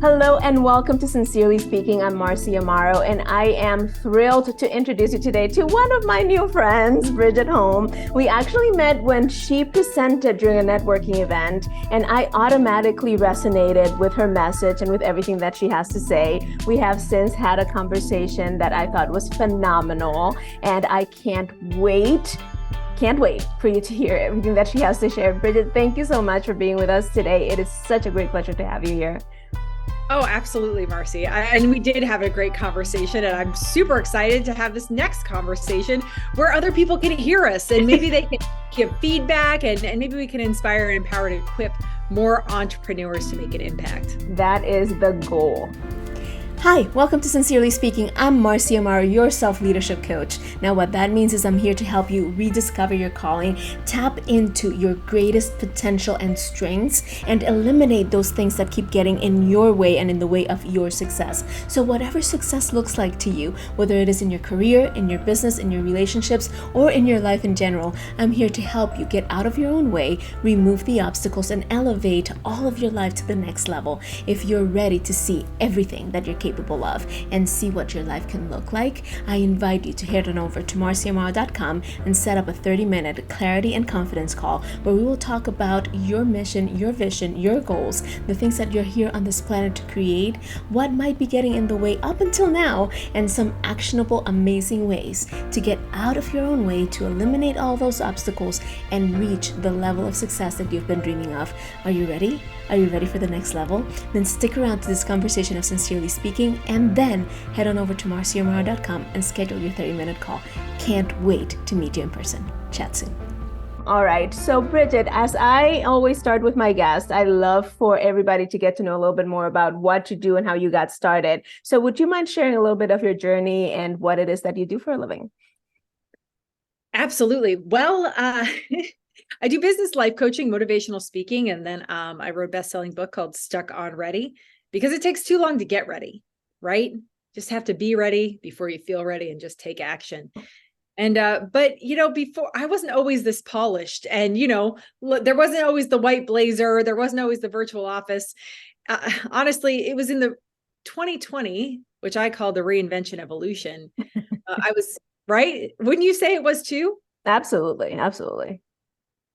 Hello and welcome to Sincerely Speaking. I'm Marcy Amaro, and I am thrilled to introduce you today to one of my new friends, Bridget Hom. We actually met when she presented during a networking event, and I automatically resonated with her message and with everything that she has to say. We have since had a conversation that I thought was phenomenal, and I can't wait for you to hear everything that she has to share. Bridget, thank you so much for being with us today. It is such a great pleasure to have you here. Oh, absolutely, Marcy. And we did have a great conversation, and I'm super excited to have this next conversation where other people can hear us and maybe they can give feedback and maybe we can inspire and empower and equip more entrepreneurs to make an impact. That is the goal. Hi, welcome to Sincerely Speaking. I'm Marcy Amaro, your self-leadership coach. Now, what that means is I'm here to help you rediscover your calling, tap into your greatest potential and strengths, and eliminate those things that keep getting in your way and in the way of your success. So whatever success looks like to you, whether it is in your career, in your business, in your relationships, or in your life in general, I'm here to help you get out of your own way, remove the obstacles, and elevate all of your life to the next level. If you're ready to see everything that you're capable of and see what your life can look like, I invite you to head on over to marcyamaro.com and set up a 30-minute clarity and confidence call where we will talk about your mission, your vision, your goals, the things that you're here on this planet to create, what might be getting in the way up until now, and some actionable, amazing ways to get out of your own way to eliminate all those obstacles and reach the level of success that you've been dreaming of. Are you ready? Are you ready for the next level? Then stick around to this conversation of Sincerely Speaking, and then head on over to marcyamaro.com and schedule your 30-minute call. Can't wait to meet you in person. Chat soon. All right. So Bridget, as I always start with my guests, I love for everybody to get to know a little bit more about what you do and how you got started. So would you mind sharing a little bit of your journey and what it is that you do for a living? Absolutely. Well, I do business life coaching, motivational speaking, and then I wrote a best-selling book called Stuck on Ready because it takes too long to get ready, right? Just have to be ready before you feel ready and just take action. And but before I wasn't always this polished, and there wasn't always the white blazer, there wasn't always the virtual office. Honestly, it was in the 2020, which I call the reinvention evolution. I was right. Wouldn't you say it was too? Absolutely. Absolutely.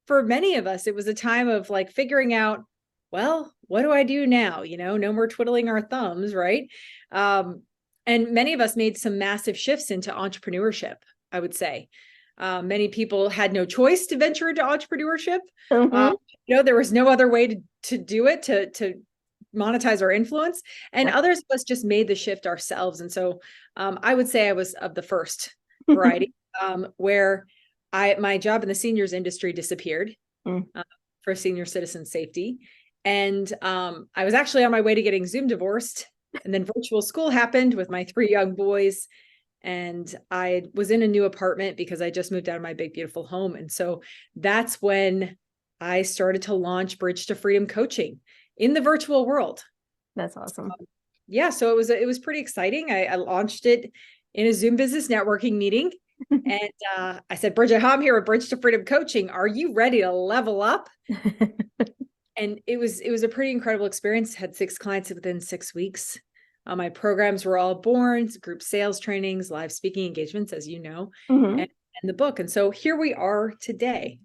For many of us, it was a time of like figuring out, well, what do I do now? No more twiddling our thumbs, right? And many of us made some massive shifts into entrepreneurship, I would say. Many people had no choice to venture into entrepreneurship. Mm-hmm. There was no other way to do it, to monetize our influence. And others of us just made the shift ourselves. And so I would say I was of the first variety, where my job in the seniors industry disappeared for senior citizen safety. And I was actually on my way to getting Zoom divorced. And then virtual school happened with my 3 young boys. And I was in a new apartment because I just moved out of my big, beautiful home. And so that's when I started to launch Bridge to Freedom coaching in the virtual world. That's awesome. Yeah. So it was pretty exciting. I launched it in a Zoom business networking meeting. And I said, Bridget Hom here at Bridge to Freedom Coaching. Are you ready to level up? And it was a pretty incredible experience. Had 6 clients within 6 weeks. My programs were all born, group sales trainings, live speaking engagements, as you know, and the book. And so here we are today.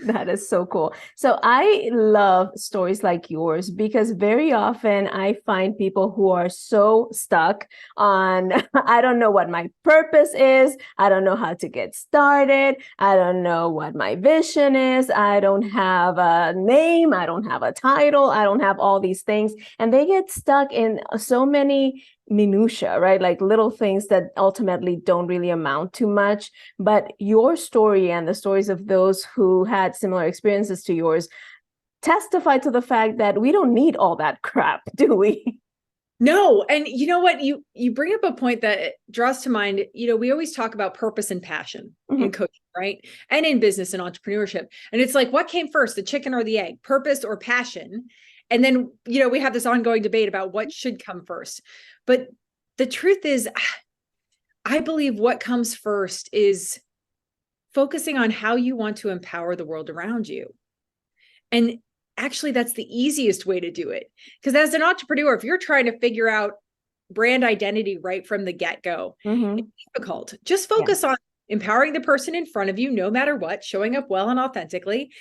That is so cool. So I love stories like yours because very often I find people who are so stuck on, I don't know what my purpose is. I don't know how to get started. I don't know what my vision is. I don't have a name. I don't have a title. I don't have all these things. And they get stuck in so many minutia, right? Like little things that ultimately don't really amount to much. But your story and the stories of those who had similar experiences to yours testify to the fact that we don't need all that crap, do we? No. And you know what? You bring up a point that draws to mind, we always talk about purpose and passion in coaching, right? And in business and entrepreneurship. And it's like, what came first, the chicken or the egg, purpose or passion? And then, we have this ongoing debate about what should come first. But the truth is, I believe what comes first is focusing on how you want to empower the world around you. And actually that's the easiest way to do it. Because as an entrepreneur, if you're trying to figure out brand identity right from the get-go, it's difficult. Just focus on empowering the person in front of you, no matter what, showing up well and authentically,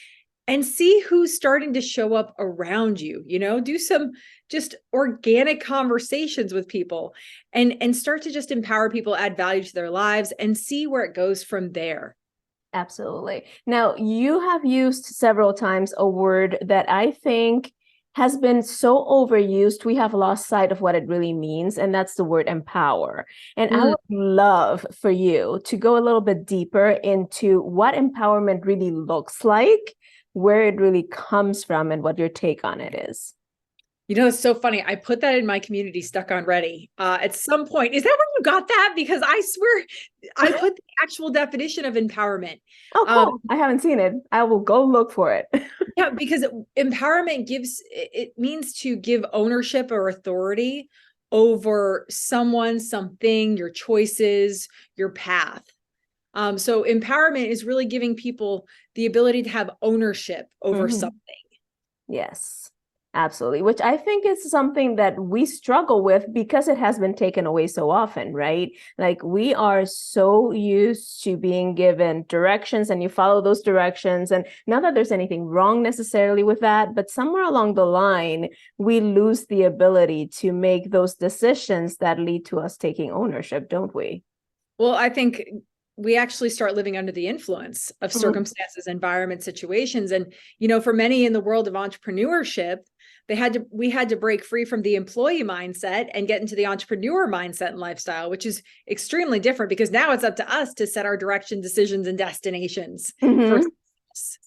and see who's starting to show up around you. Do some just organic conversations with people and start to just empower people, add value to their lives, and see where it goes from there. Absolutely. Now, you have used several times a word that I think has been so overused, we have lost sight of what it really means, and that's the word empower. And I would love for you to go a little bit deeper into what empowerment really looks like, where it really comes from, and what your take on it is. It's so funny. I put that in my community, Stuck on Ready. At some point, is that where you got that? Because I swear I put the actual definition of empowerment. Oh, cool. I haven't seen it. I will go look for it. Yeah, because empowerment it means to give ownership or authority over someone, something, your choices, your path. So empowerment is really giving people the ability to have ownership over something. Yes, absolutely. Which I think is something that we struggle with because it has been taken away so often, right? Like we are so used to being given directions and you follow those directions. And not that there's anything wrong necessarily with that, but somewhere along the line, we lose the ability to make those decisions that lead to us taking ownership, don't we? Well, I think we actually start living under the influence of circumstances, environment, situations. And, for many in the world of entrepreneurship, we had to break free from the employee mindset and get into the entrepreneur mindset and lifestyle, which is extremely different because now it's up to us to set our direction, decisions, and destinations for success.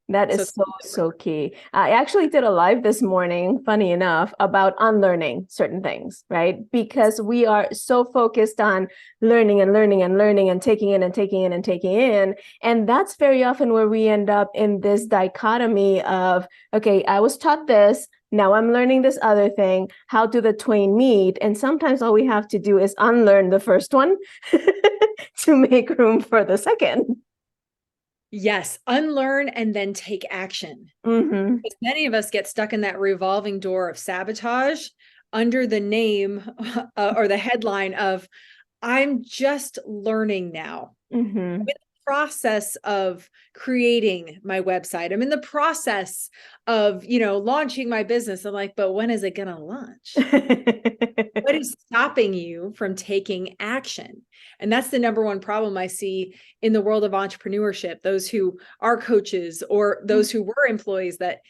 That is so key. I actually did a live this morning, funny enough, about unlearning certain things, right? Because we are so focused on learning and learning and learning and taking in and taking in and taking in. And that's very often where we end up in this dichotomy of, okay, I was taught this, now I'm learning this other thing. How do the twain meet? And sometimes all we have to do is unlearn the first one to make room for the second. Yes, unlearn and then take action. Because many of us get stuck in that revolving door of sabotage under the name or the headline of, I'm just learning now. I'm in the process of creating my website. I'm in the process of, launching my business. I'm like, but when is it going to launch? What is stopping you from taking action? And that's the number one problem I see in the world of entrepreneurship. Those who are coaches or those who were employees that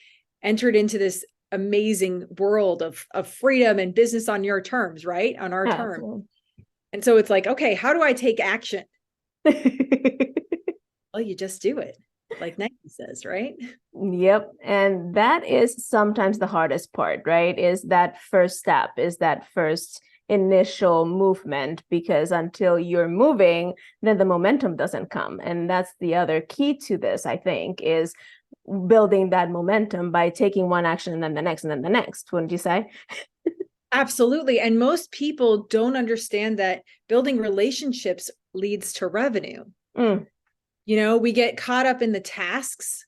entered into this amazing world of freedom and business on your terms, right? On our terms. And so it's like, okay, how do I take action? Well, you just do it. Like Nike says, right? Yep. And that is sometimes the hardest part, right? Is that first step, is that first initial movement, because until you're moving, then the momentum doesn't come. And that's the other key to this, I think, is building that momentum by taking one action and then the next and then the next, wouldn't you say? Absolutely. And most people don't understand that building relationships leads to revenue. We get caught up in the tasks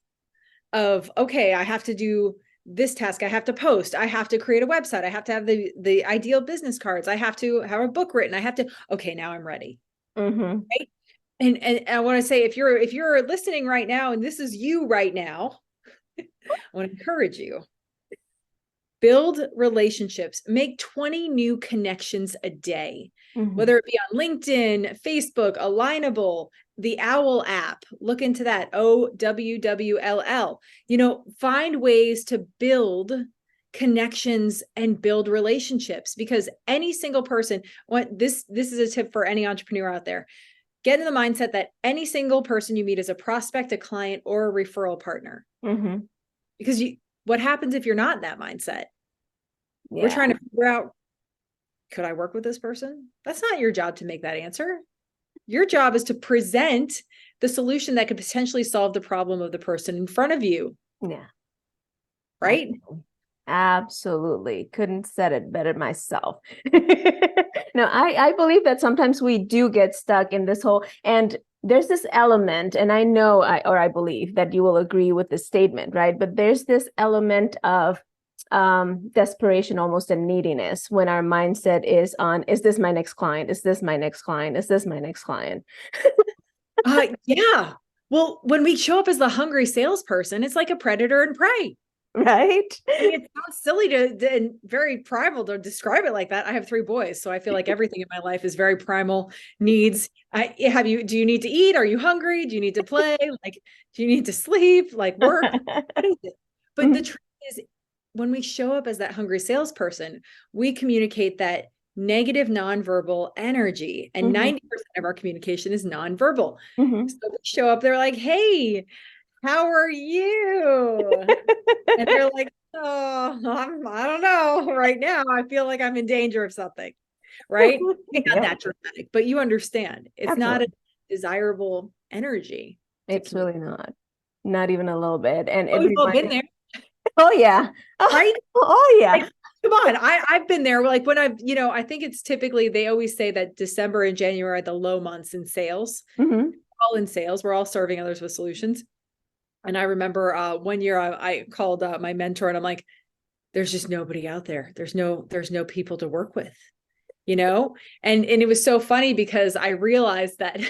of, okay, I have to do this task. I have to post. I have to create a website. I have to have the ideal business cards. I have to have a book written. Okay, now I'm ready. Right. And I want to say, if you're listening right now, and this is you right now, I want to encourage you. Build relationships, make 20 new connections a day, whether it be on LinkedIn, Facebook, Alignable, the Owl app. Look into that, OWWLL. Find ways to build connections and build relationships, because any single person, this is a tip for any entrepreneur out there. Get in the mindset that any single person you meet is a prospect, a client, or a referral partner. Because what happens if you're not in that mindset? Yeah. We're trying to figure out, could I work with this person? That's not your job to make that answer. Your job is to present the solution that could potentially solve the problem of the person in front of you. Yeah. Right? Absolutely. Couldn't said it better myself. No, I believe that sometimes we do get stuck in this whole, and there's this element, and I know, I believe that you will agree with this statement, right? But there's this element of desperation, almost, and neediness when our mindset is on, is this my next client? Is this my next client? Is this my next client? Yeah. Well, when we show up as the hungry salesperson, it's like a predator and prey. Right? I mean, it sounds silly to and very primal to describe it like that. I have 3 boys, so I feel like everything in my life is very primal needs. Do you need to eat? Are you hungry? Do you need to play? Like, do you need to sleep? Like, work? What is it? But the truth is, when we show up as that hungry salesperson, we communicate that negative nonverbal energy, and 90% of our communication is nonverbal. So we show up, they're like, hey, how are you? And they're like, oh, I don't know. Right now, I feel like I'm in danger of something. Right? Not that dramatic, but you understand. It's not a desirable energy. It's really not even a little bit. And we've all been there. Oh yeah. Right? Oh yeah. Like, come on. I've been there. Like when I think it's typically, they always say that December and January are the low months in sales. All in sales. We're all serving others with solutions. And I remember one year I called my mentor and I'm like, there's just nobody out there. There's no people to work with, And it was so funny because I realized that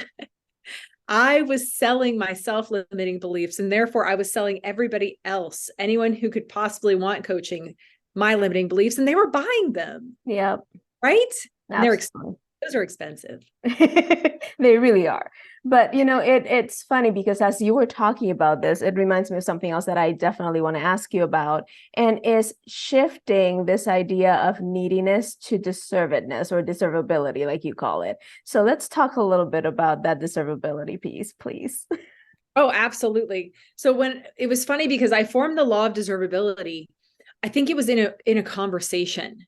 I was selling my self-limiting beliefs, and therefore I was selling everybody else, anyone who could possibly want coaching, my limiting beliefs, and they were buying them. Yep. Right? Those are expensive. They really are. But, it's funny because as you were talking about this, it reminds me of something else that I definitely want to ask you about, and is shifting this idea of neediness to deservedness, or deservability, like you call it. So let's talk a little bit about that deservability piece, please. Oh, absolutely. So when it was funny because I formed the Law of Deservability, I think it was in a conversation.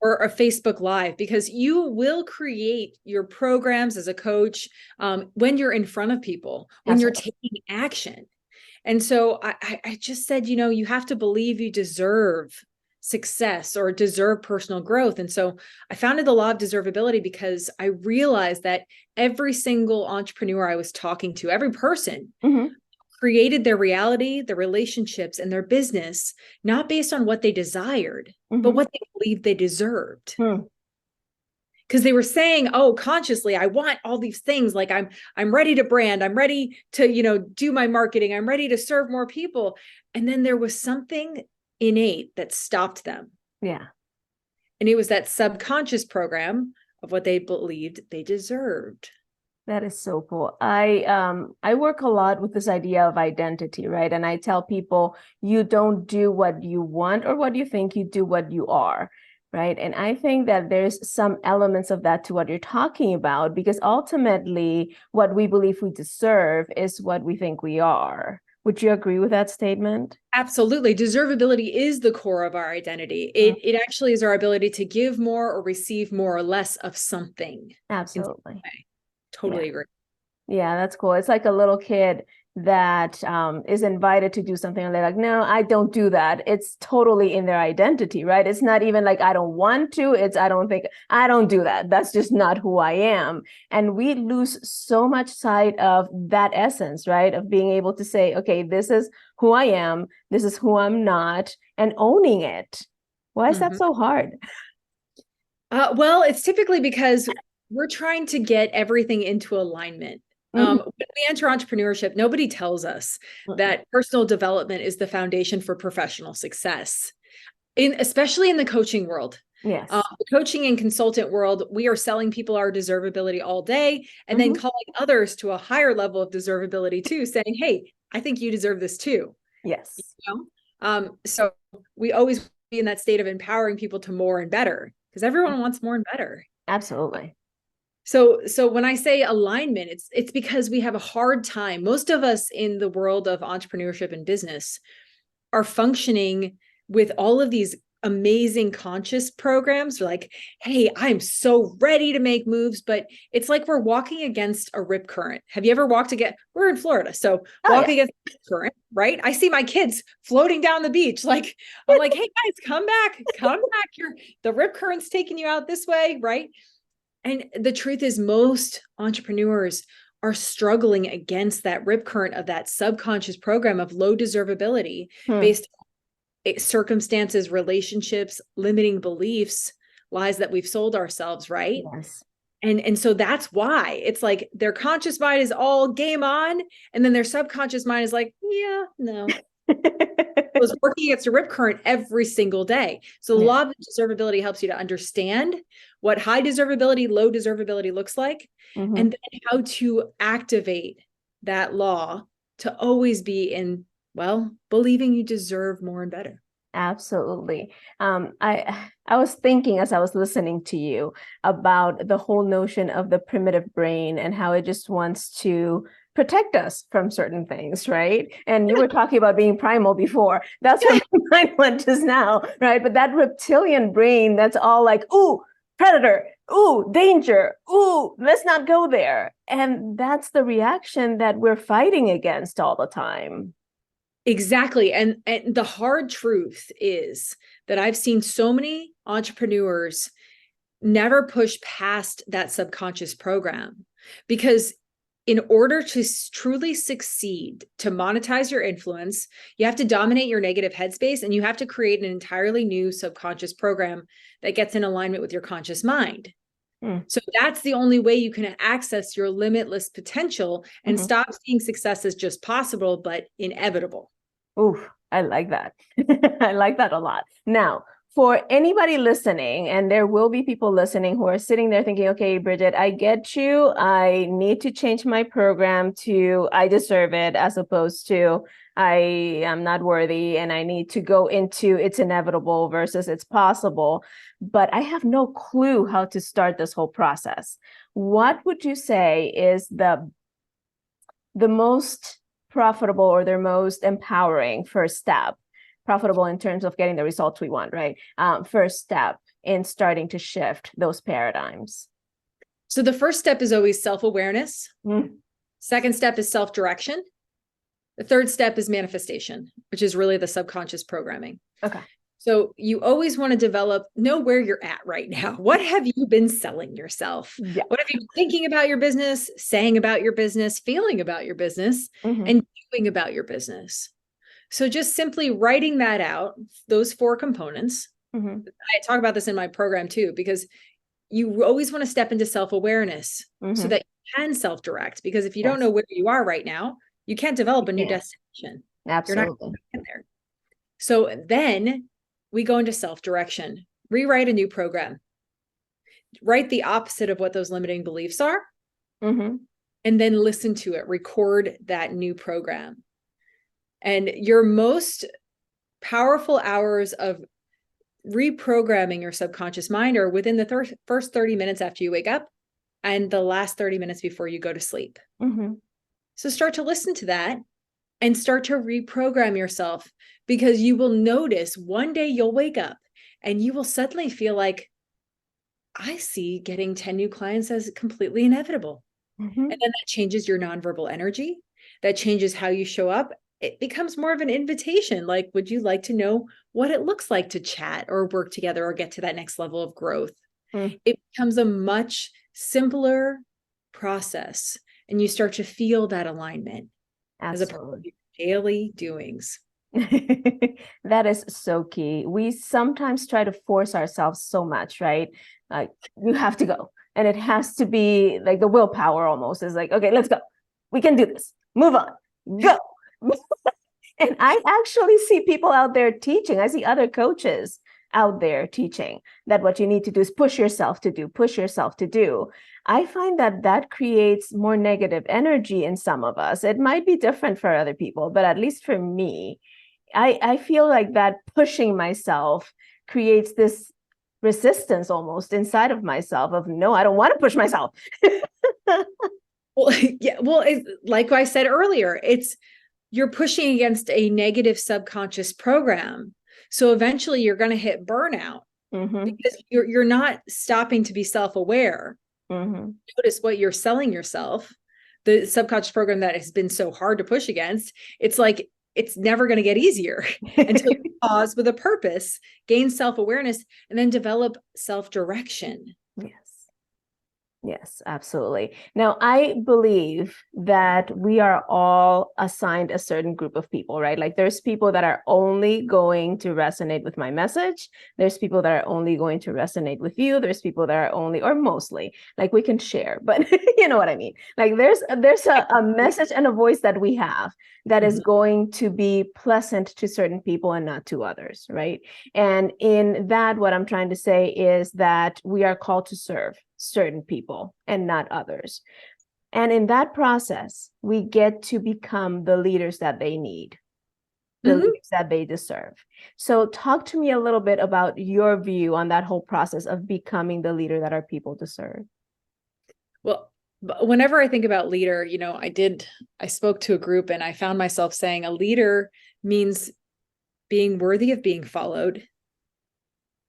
Or a Facebook Live, because you will create your programs as a coach when you're in front of people, when you're taking action. And so I just said, you have to believe you deserve success or deserve personal growth. And so I founded the Law of Deservability because I realized that every single entrepreneur I was talking to, every person, created their reality, their relationships, and their business, not based on what they desired, but what they believed they deserved. Because they were saying, oh, consciously, I want all these things. Like I'm ready to brand. I'm ready to, do my marketing. I'm ready to serve more people. And then there was something innate that stopped them. Yeah. And it was that subconscious program of what they believed they deserved. That is so cool. I work a lot with this idea of identity, right? And I tell people, you don't do what you want or what you think, you do what you are, right? And I think that there's some elements of that to what you're talking about, because ultimately what we believe we deserve is what we think we are. Would you agree with that statement? Absolutely. Deservability is the core of our identity. It actually is our ability to give more or receive more or less of something. Absolutely. Totally agree. Yeah, that's cool. It's like a little kid that is invited to do something and they're like, no, I don't do that. It's totally in their identity, right? It's not even like, I don't want to. It's, I don't do that. That's just not who I am. And we lose so much sight of that essence, right? Of being able to say, okay, this is who I am. This is who I'm not, and owning it. Why is that so hard? Well, it's typically because we're trying to get everything into alignment. When we enter entrepreneurship, nobody tells us that personal development is the foundation for professional success, especially in the coaching world. Yes. The coaching and consultant world, we are selling people our deservability all day and then calling others to a higher level of deservability too, saying, hey, I think you deserve this too. Yes. So we always be in that state of empowering people to more and better, because everyone wants more and better. Absolutely. So when I say alignment, it's because we have a hard time. Most of us in the world of entrepreneurship and business are functioning with all of these amazing conscious programs. We're like, hey, I'm so ready to make moves, but it's like we're walking against a rip current. Have you ever walked against, we're in Florida, so against the current, right? I see my kids floating down the beach. Like, I'm like, hey guys, come back. The rip current's taking you out this way, right? And the truth is, most entrepreneurs are struggling against that rip current of that subconscious program of low deservability based on circumstances, relationships, limiting beliefs, lies that we've sold ourselves, right? Yes. And so that's why it's like their conscious mind is all game on, and then their subconscious mind is like, yeah, no. Was working against a rip current every single day. So the law of deservability helps you to understand what high deservability, low deservability looks like, and then how to activate that law to always be in, well, believing you deserve more and better. Absolutely. I was thinking as I was listening to you about the whole notion of the primitive brain and how it just wants to protect us from certain things, right? And you were talking about being primal before. That's where my mind went just now, right? But that reptilian brain, that's all like, ooh, predator, ooh, danger, ooh, let's not go there. And that's the reaction that we're fighting against all the time. Exactly. And the hard truth is that I've seen so many entrepreneurs never push past that subconscious program, because in order to truly succeed, to monetize your influence, you have to dominate your negative headspace, and you have to create an entirely new subconscious program that gets in alignment with your conscious mind. So that's the only way you can access your limitless potential and stop seeing success as just possible, but inevitable. Ooh, I like that. I like that a lot. Now, for anybody listening, and there will be people listening who are sitting there thinking, okay, Bridget, I get you. I need to change my program to I deserve it, as opposed to I am not worthy and I need to go into it's inevitable versus it's possible. But I have no clue how to start this whole process. What would you say is the most profitable or their most empowering first step? Profitable in terms of getting the results we want, right? First step in starting to shift those paradigms. So the first step is always self-awareness. Second step is self-direction. The third step is manifestation, which is really the subconscious programming. Okay. So you always want to know where you're at right now. What have you been selling yourself? Yeah. What have you been thinking about your business, saying about your business, feeling about your business, and doing about your business? So just simply writing that out, those 4 components. I talk about this in my program too, because you always want to step into self-awareness so that you can self-direct. Because if you don't know where you are right now, you can't develop a new destination. Absolutely. You're not going to get there. So then we go into self-direction, rewrite a new program, write the opposite of what those limiting beliefs are, and then listen to it, record that new program. And your most powerful hours of reprogramming your subconscious mind are within the first 30 minutes after you wake up and the last 30 minutes before you go to sleep. So start to listen to that and start to reprogram yourself, because you will notice one day you'll wake up and you will suddenly feel like, I see getting 10 new clients as completely inevitable. And then that changes your nonverbal energy. That changes how you show up. It becomes more of an invitation. Like, would you like to know what it looks like to chat or work together or get to that next level of growth? It becomes a much simpler process, and you start to feel that alignment as a part of your daily doings. That is so key. We sometimes try to force ourselves so much, right? Like, you have to go. And it has to be like the willpower almost is like, okay, let's go. We can do this. Move on. Go. And I actually see people out there teaching. I see other coaches out there teaching that what you need to do is push yourself to do. I find that creates more negative energy in some of us. It might be different for other people, but at least for me, I feel like that pushing myself creates this resistance almost inside of myself of, no, I don't want to push myself. Well, yeah. Well, like I said earlier, you're pushing against a negative subconscious program. So eventually you're going to hit burnout because you're not stopping to be self-aware. Notice what you're selling yourself, the subconscious program that has been so hard to push against. It's like, it's never going to get easier until you pause with a purpose, gain self-awareness, and then develop self-direction. Yes. Yes, absolutely. Now, I believe that we are all assigned a certain group of people, right? Like there's people that are only going to resonate with my message. There's people that are only going to resonate with you. There's people that are only, or mostly, like we can share, but you know what I mean? Like there's a message and a voice that we have that is going to be pleasant to certain people and not to others, right? And in that, what I'm trying to say is that we are called to serve certain people and not others. And in that process, we get to become the leaders that they need, the leaders that they deserve. So talk to me a little bit about your view on that whole process of becoming the leader that our people deserve. Well, whenever I think about leader, I spoke to a group and I found myself saying a leader means being worthy of being followed.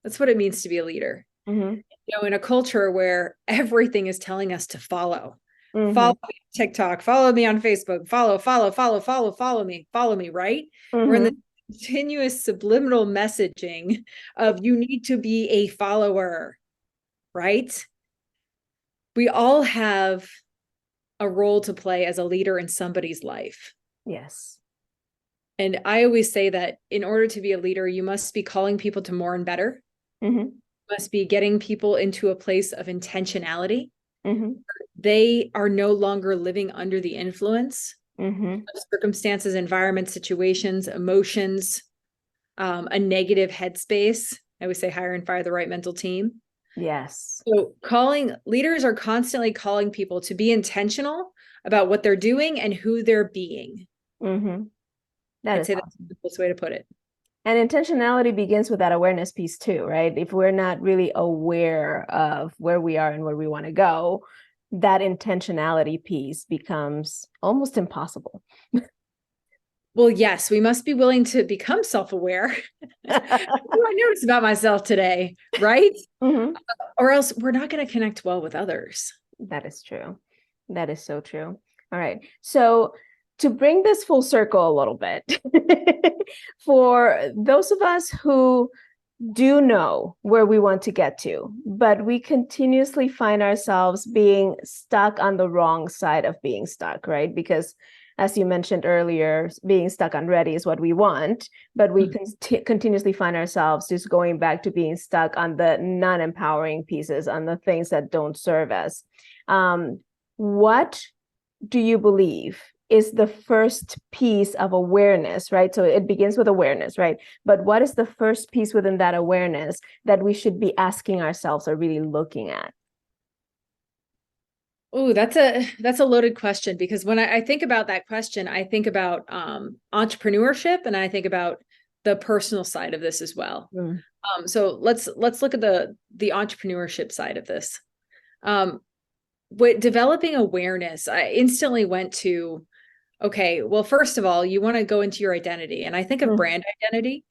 That's what it means to be a leader. Mm-hmm. In a culture where everything is telling us to follow. Mm-hmm. Follow me on TikTok, follow me on Facebook, follow me, right? Mm-hmm. We're in the continuous subliminal messaging of you need to be a follower, right? We all have a role to play as a leader in somebody's life. Yes. And I always say that in order to be a leader, you must be calling people to more and better. Mm-hmm. Must be getting people into a place of intentionality. Mm-hmm. They are no longer living under the influence Mm-hmm. of circumstances, environments, situations, emotions, a negative headspace. I would say hire and fire the right mental team. Yes. So leaders are constantly calling people to be intentional about what they're doing and who they're being. Mm-hmm. I'd say that's the best way to put it. And intentionality begins with that awareness piece too, right? If we're not really aware of where we are and where we want to go, that intentionality piece becomes almost impossible. Well, yes, we must be willing to become self-aware. What do I notice about myself today, right? Mm-hmm. Or else we're not going to connect well with others. That is true. That is so true. All right. So to bring this full circle a little bit, for those of us who do know where we want to get to, but we continuously find ourselves being stuck on the wrong side of being stuck, right? Because as you mentioned earlier, being stuck on ready is what we want, but we continuously find ourselves just going back to being stuck on the non-empowering pieces, on the things that don't serve us. What do you believe is the first piece of awareness, right? So it begins with awareness, right? But what is the first piece within that awareness that we should be asking ourselves or really looking at? Oh, that's a loaded question, because when I think about that question, I think about entrepreneurship, and I think about the personal side of this as well. So let's look at the entrepreneurship side of this. With developing awareness, I instantly went to, okay, well, first of all, you want to go into your identity. And I think of brand identity.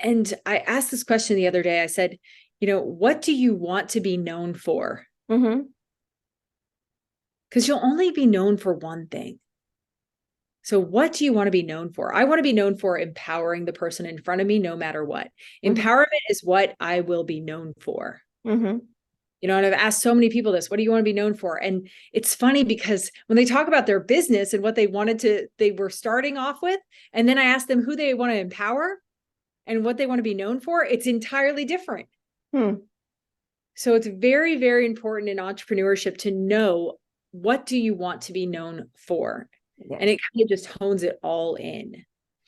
And I asked this question the other day. I said, what do you want to be known for? Because you'll only be known for one thing. So what do you want to be known for? I want to be known for empowering the person in front of me, no matter what. Empowerment is what I will be known for. And I've asked so many people this, what do you want to be known for? And it's funny because when they talk about their business and what they were starting off with, and then I asked them who they want to empower and what they want to be known for, it's entirely different. So it's very, very important in entrepreneurship to know, what do you want to be known for? Yes. And it kind of just hones it all in.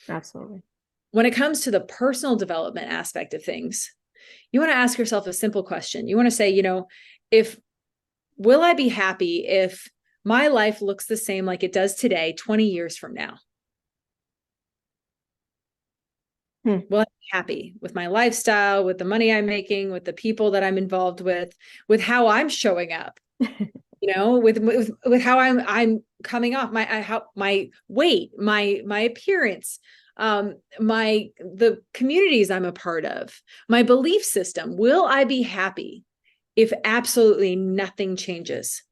Absolutely. When it comes to the personal development aspect of things, you want to ask yourself a simple question. You want to say, will I be happy if my life looks the same like it does today, 20 years from now? Will I be happy with my lifestyle, with the money I'm making, with the people that I'm involved with how I'm showing up? With how I'm coming off, my weight, my appearance, the communities I'm a part of, my belief system. Will I be happy if absolutely nothing changes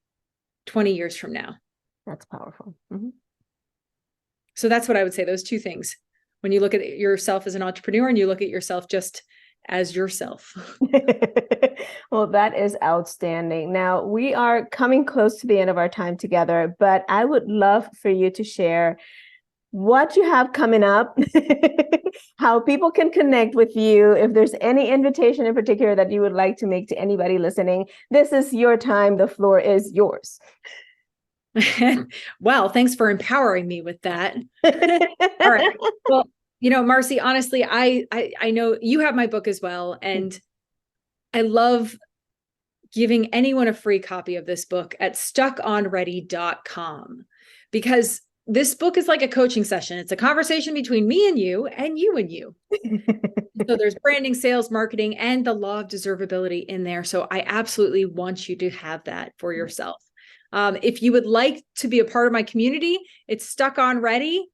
20 years from now? That's powerful. So that's what I would say, those two things. When you look at yourself as an entrepreneur and you look at yourself just as yourself. Well, that is outstanding. Now, we are coming close to the end of our time together, but I would love for you to share what you have coming up, how people can connect with you, if there's any invitation in particular that you would like to make to anybody listening. This is your time. The floor is yours. Well, thanks for empowering me with that. All right. Well, Marcy, honestly, I know you have my book as well, and I love giving anyone a free copy of this book at stuckonready.com, because this book is like a coaching session. It's a conversation between me and you and you and you. So there's branding, sales, marketing, and the law of deservability in there. So I absolutely want you to have that for yourself. If you would like to be a part of my community, it's Stuck on Ready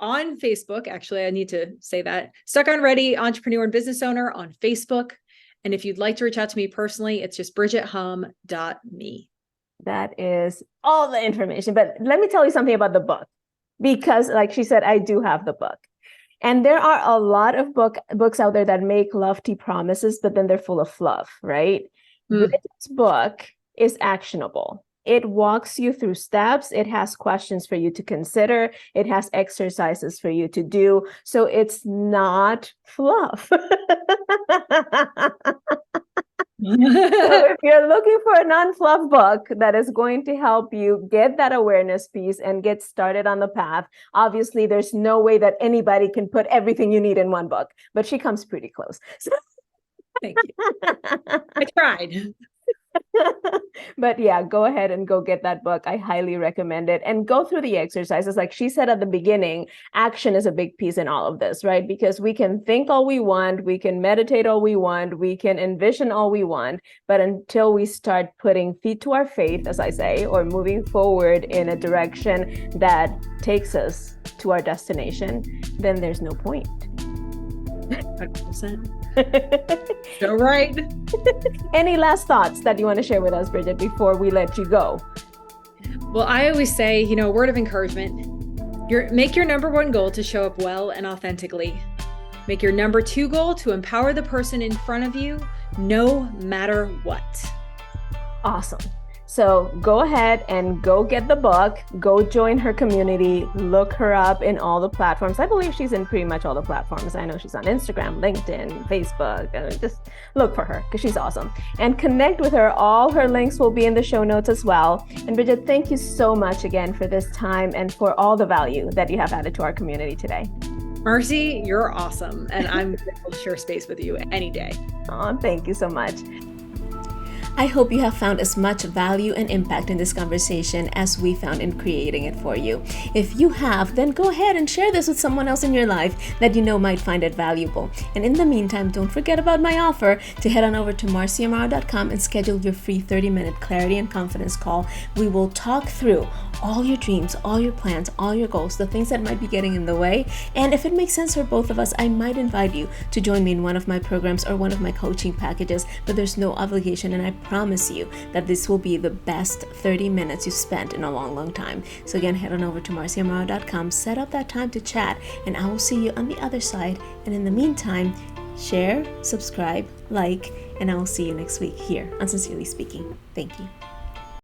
on Facebook. Actually, I need to say that. Stuck on Ready, entrepreneur and business owner on Facebook. And if you'd like to reach out to me personally, it's just bridgethom.me. That is all the information. But let me tell you something about the book, because like she said, I do have the book. And there are a lot of books out there that make lofty promises, but then they're full of fluff, right? Bridget's book is actionable. It walks you through steps. It has questions for you to consider. It has exercises for you to do. So it's not fluff. So if you're looking for a non-fluff book that is going to help you get that awareness piece and get started on the path, obviously there's no way that anybody can put everything you need in one book, but she comes pretty close. So thank you. I tried. But yeah, go ahead and go get that book. I highly recommend it, and go through the exercises. Like she said at the beginning, action is a big piece in all of this, right? Because we can think all we want, we can meditate all we want, we can envision all we want, but until we start putting feet to our faith, as I say, or moving forward in a direction that takes us to our destination, then there's no point. 100%. So right. Any last thoughts that you want to share with us, Bridget, before we let you go? Well, I always say, word of encouragement. Make your number one goal to show up well and authentically. Make your number two goal to empower the person in front of you, no matter what. Awesome. So go ahead and go get the book, go join her community, look her up in all the platforms. I believe she's in pretty much all the platforms. I know she's on Instagram, LinkedIn, Facebook. Just look for her because she's awesome. And connect with her. All her links will be in the show notes as well. And Bridget, thank you so much again for this time and for all the value that you have added to our community today. Marcy, you're awesome. And I'm grateful to share space with you any day. Oh, thank you so much. I hope you have found as much value and impact in this conversation as we found in creating it for you. If you have, then go ahead and share this with someone else in your life that you know might find it valuable. And in the meantime, don't forget about my offer to head on over to marciamaro.com and schedule your free 30-minute clarity and confidence call. We will talk through all your dreams, all your plans, all your goals, the things that might be getting in the way. And if it makes sense for both of us, I might invite you to join me in one of my programs or one of my coaching packages, but there's no obligation, and I promise you that this will be the best 30 minutes you've spent in a long, long time. So again, head on over to marciamaro.com, set up that time to chat, and I will see you on the other side. And in the meantime, share, subscribe, like, and I will see you next week here on Sincerely Speaking. Thank you.